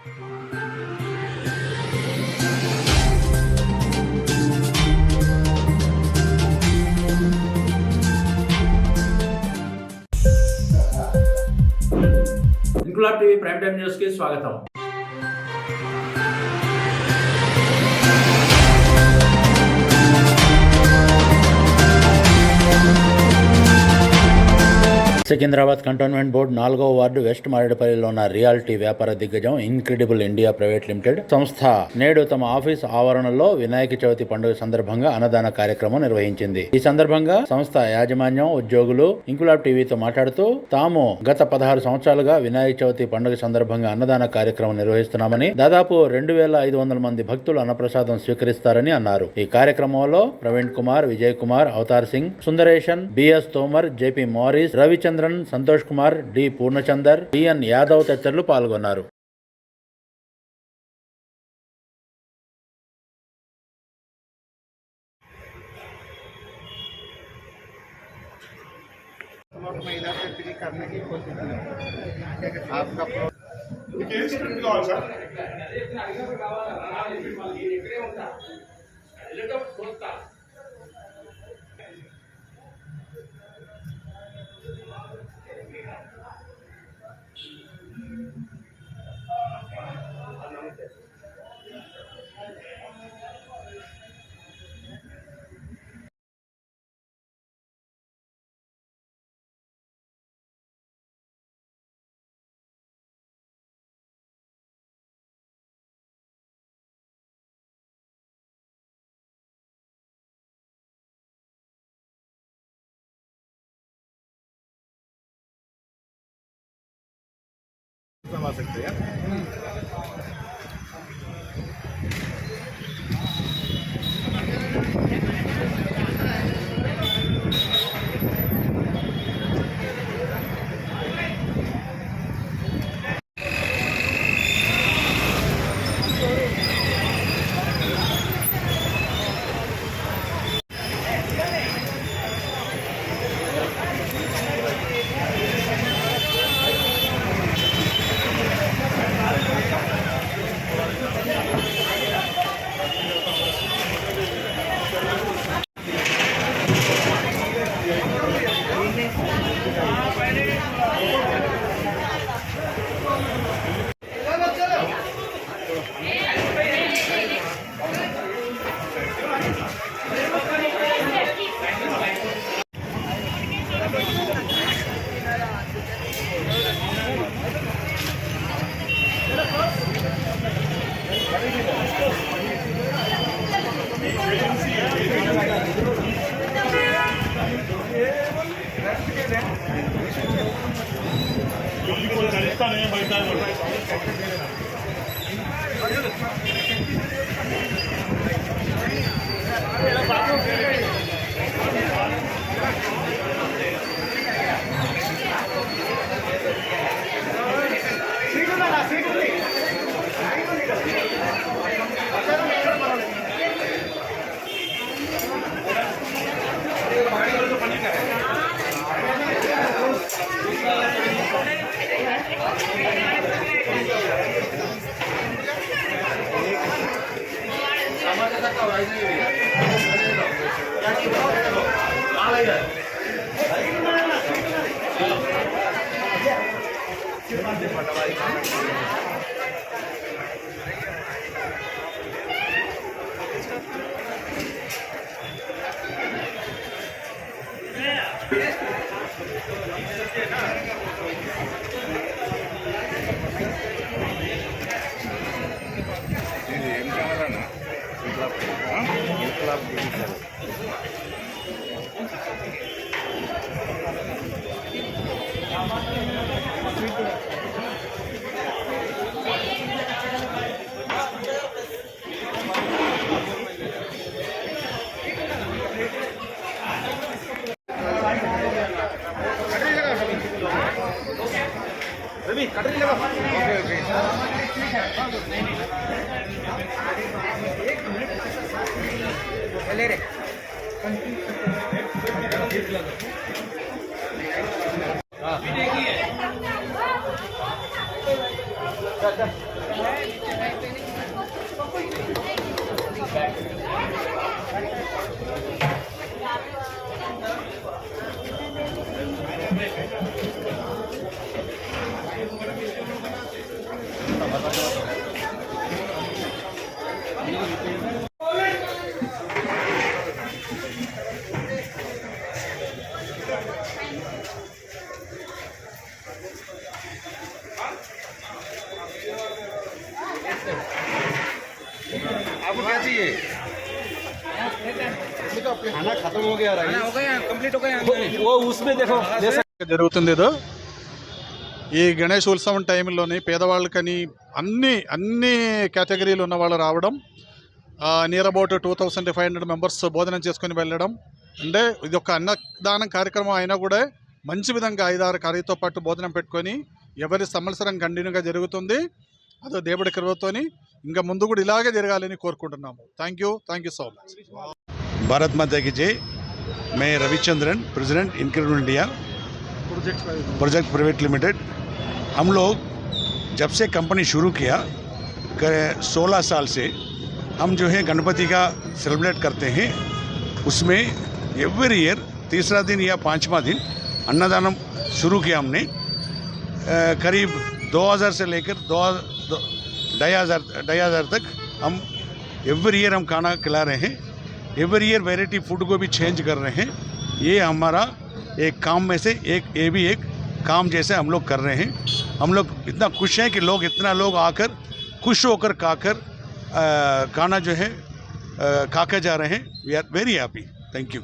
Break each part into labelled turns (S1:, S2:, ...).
S1: Inquilab TV prime time news కి స్వాగతం. Secunderabad cantonment board 4వ వార్డు వెస్ట్ మారేడుపల్లిలో ఉన్న రియాలిటీ వ్యాపార దిగ్గజం ఇన్క్రెడిబుల్ ఇండియా ప్రైవేట్ లిమిటెడ్ సంస్థ నేడు తమ ఆఫీస్ ఆవరణలో వినాయక చవితి పండుగ సందర్భంగా అన్నదాన కార్యక్రమం నిర్వహించింది. ఈ సందర్భంగా సంస్థ యాజమాన్యం, ఉద్యోగులు ఇంక్లాబ్ టీవీతో మాట్లాడుతూ తాము గత 16 సంవత్సరాలుగా వినాయక చవితి పండుగ సందర్భంగా అన్నదాన కార్యక్రమం నిర్వహిస్తున్నామని, దాదాపు 2500 మంది భక్తులు అన్నప్రసాదం స్వీకరిస్తారని అన్నారు. ఈ కార్యక్రమంలో Praveen Kumar, Vijay Kumar, Avtar Singh, Sundaresan, BS Tomar, JP Morris, Ravichandran, Santosh Kumar, D Purnachander, TN Yadav తదితరులు పాల్గొన్నారు.
S2: आ सकते हैं।
S3: ले रे हाँ
S2: आपको क्या चाहिए? खाना खत्म हो गया राइस हो गया कंप्लीट हो गया वो उसमें देखो
S3: జరుగుతుంది ఏదో ఈ గణేష్ ఉత్సవం టైంలోని పేదవాళ్ళకని అన్ని కేటగిరీలు ఉన్న వాళ్ళు రావడం, నియర్ అబౌట్ 2500 మెంబర్స్ భోజనం చేసుకుని వెళ్ళడం. అంటే ఇది ఒక అన్నదానం కార్యక్రమం అయినా కూడా మంచి విధంగా 5-6 కర్రీతో పాటు భోజనం పెట్టుకొని ఎవరి సంవత్సరం కంటిన్యూగా జరుగుతుంది. అదో దేవుడి కృపతోని ఇంకా ముందు కూడా ఇలాగే జరగాలని కోరుకుంటున్నాము. Thank you so much.
S4: Bharat Mata की जय. मैं Ravichandran, president incredible India project private limited. हम लोग जब से कंपनी शुरू किया 16 साल से हम जो है गणपति का सेलिब्रेट करते हैं. उसमें एवरी ईयर तीसरा दिन या 5वां दिन अन्नदानम शुरू किया हमने. करीब 2000 से लेकर 2500 तक हम एवरी ईयर हम खाना खिला रहे हैं. एवरी ईयर वैरायटी फूड को भी चेंज कर रहे हैं. ये हमारा एक काम में से ये भी एक काम जैसे हम लोग कर रहे हैं. हम लोग इतना खुश हैं कि इतना लोग आकर खुश होकर खाना जो है खाकर जा रहे हैं. We are very happy. Thank you.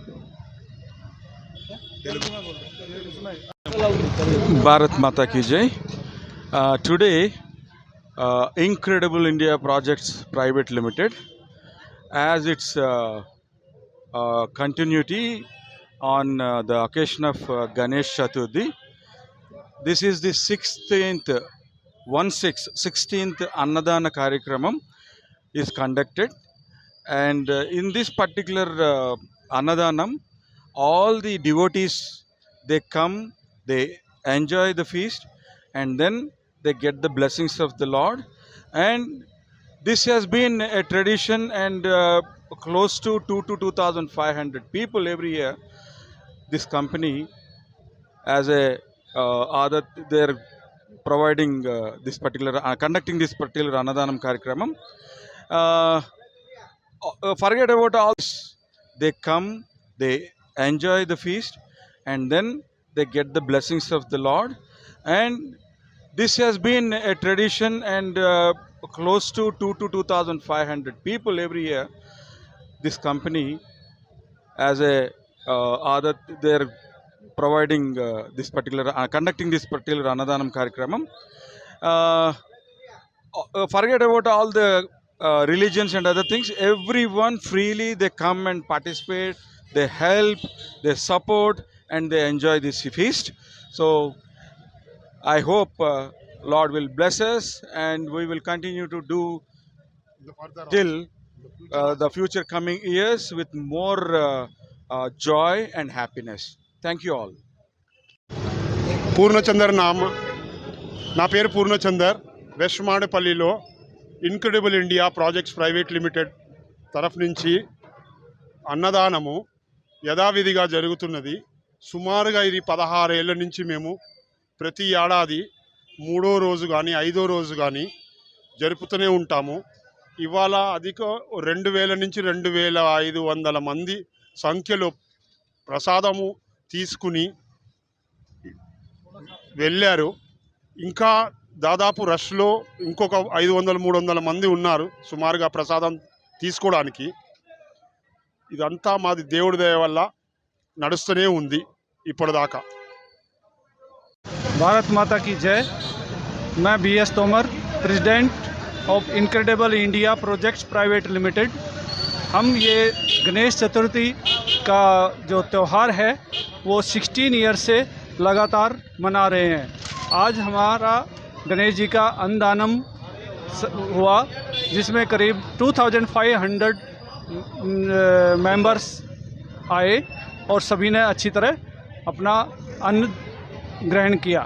S5: Bharat Mata की जय. Today Incredible India Projects Private Limited, as its continuity on the occasion of Ganesh Chaturthi, this is the 16th Annadana Karikramam is conducted, and in this particular Annadanam, all the devotees, they come, they enjoy the feast, and then they get the blessings of the Lord. And this has been a tradition, and close to 2,500 people every year. This company, as a other, they're providing this particular conducting this particular Annadanam Karikramam. Forget about all this. They come, they enjoy the feast, and then they get the blessings of the Lord. And this has been a tradition, and close to 2,500 people every year. This company, as a other, they're providing this particular conducting this particular Annadanam Karikramam. Forget about all the religions and other things. Everyone freely they come and participate. They help, they support, and they enjoy this feast. So I hope Lord will bless us, and we will continue to do till the future coming years with more joy and happiness. Thank you all.
S6: Purnachandar నా పేరు Purnachandar. West మాడపల్లిలో incredible India projects private limited తరఫు నుంచి అన్నదానము యథావిధిగా జరుగుతున్నది. సుమారుగా ఇది 16 ఏళ్ల నుంచి మేము ప్రతి ఏడాది 3వ రోజు కానీ 5వ రోజు కానీ జరుపుతూనే ఉంటాము. ఇవాళ అధిక 2000 నుంచి 2500 మంది సంఖ్యలో ప్రసాదము తీసుకుని వెళ్ళారు. ఇంకా దాదాపు రష్లో ఇంకొక 500-300 మంది ఉన్నారు సుమారుగా ప్రసాదం తీసుకోవడానికి. ఇదంతా మాది దేవుడి దయ వల్ల నడుస్తూనే ఉంది ఇప్పటిదాకా.
S7: भारत माता की जय. मैं BS Tomar, president of incredible India projects private limited. हम ये गणेश चतुर्थी का जो त्यौहार है वो 16 ईयर से लगातार मना रहे हैं. आज हमारा गणेश जी का अन्नदानम हुआ, जिसमें करीब 2500 मेंबर्स आए और सभी ने अच्छी तरह अपना अन्न ग्रहण किया.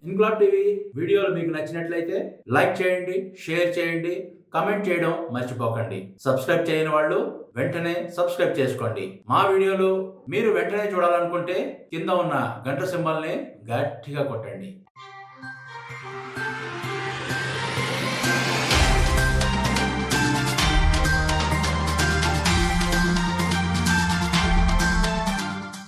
S1: ఇన్క్లాబ్ టీవీ వీడియోలు మీకు నచ్చినట్లయితే లైక్ చేయండి, షేర్ చేయండి, కమెంట్ చేయడం మర్చిపోకండి. సబ్స్క్రైబ్ చేయని వాళ్ళు వెంటనే సబ్స్క్రైబ్ చేసుకోండి. మా వీడియోలు మీరు వెంటనే చూడాలనుకుంటే కింద ఉన్న గంట సింబల్ని గట్టిగా కొట్టండి.